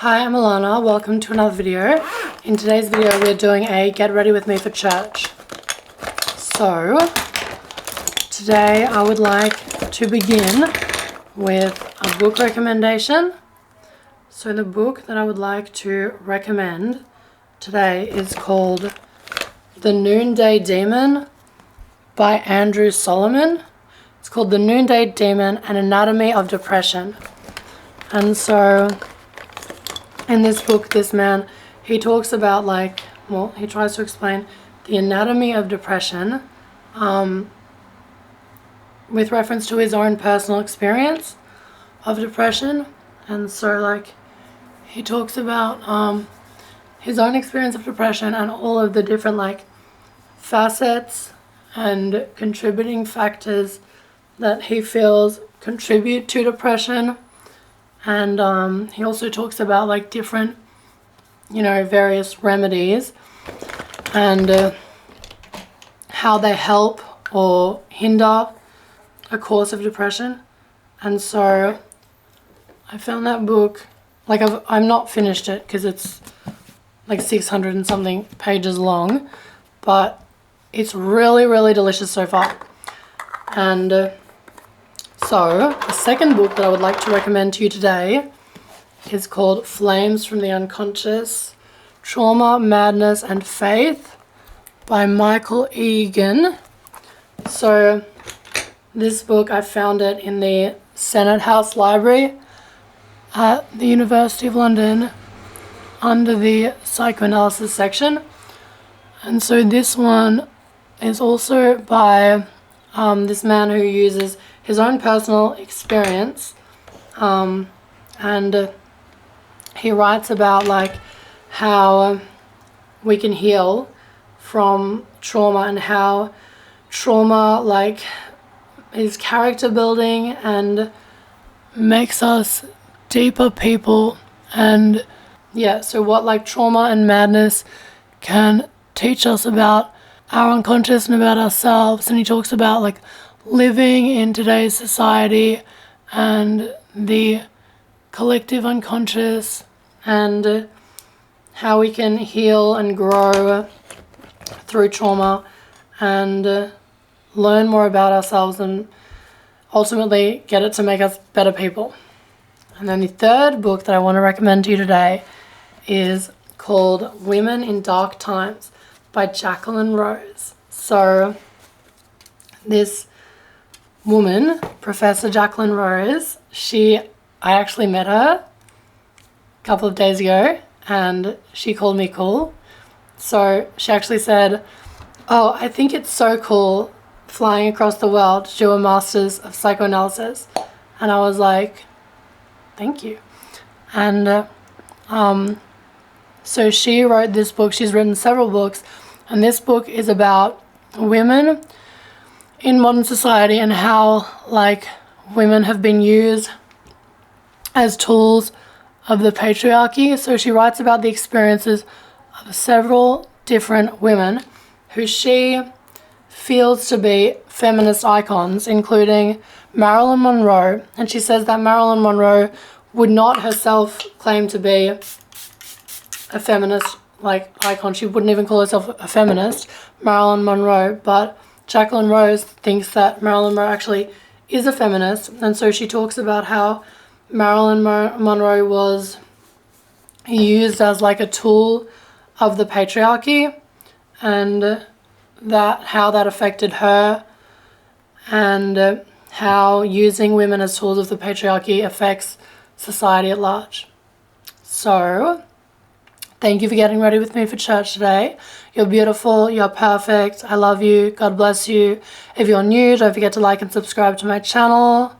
Hi, I'm Alana. Welcome to another video. In today's video, we're doing a get ready with me for church. So, today I would like to begin with a book recommendation. So the book that I would like to recommend today is called The Noonday Demon by Andrew Solomon. It's called The Noonday Demon, An Anatomy of Depression. And so in this book, this man, he talks about he tries to explain the anatomy of depression with reference to his own personal experience of depression. And so he talks about his own experience of depression and all of the different facets and contributing factors that he feels contribute to depression. And he also talks about different, various remedies and how they help or hinder a course of depression. And so I found that book, I'm not finished it because it's 600 and something pages long, but it's really, really delicious so far. And so the second book that I would like to recommend to you today is called Flames from the Unconscious, Trauma, Madness and Faith by Michael Eigen. So this book, I found it in the Senate House Library at the University of London under the psychoanalysis section. And so this one is also by this man who uses his own personal experience, and he writes about how we can heal from trauma and how trauma is character building and makes us deeper people. And so what trauma and madness can teach us about our unconscious and about ourselves. And he talks about living in today's society and the collective unconscious and how we can heal and grow through trauma and learn more about ourselves and ultimately get it to make us better people. And then the third book that I want to recommend to you today is called Women in Dark Times by Jacqueline Rose. So this woman, Professor Jacqueline Rose, I actually met her a couple of days ago and she called me cool. So she actually said, "Oh, I think it's so cool flying across the world to do a master's of psychoanalysis." And I was like, "Thank you." And so she wrote this book. She's written several books, and this book is about women in modern society and how women have been used as tools of the patriarchy. So she writes about the experiences of several different women who she feels to be feminist icons, including Marilyn Monroe. And she says that Marilyn Monroe would not herself claim to be a feminist icon. She wouldn't even call herself a feminist, Marilyn Monroe, but Jacqueline Rose thinks that Marilyn Monroe actually is a feminist. And so she talks about how Marilyn Monroe was used as a tool of the patriarchy and how that affected her and how using women as tools of the patriarchy affects society at large. So thank you for getting ready with me for church today. You're beautiful. You're perfect. I love you. God bless you. If you're new, don't forget to like and subscribe to my channel.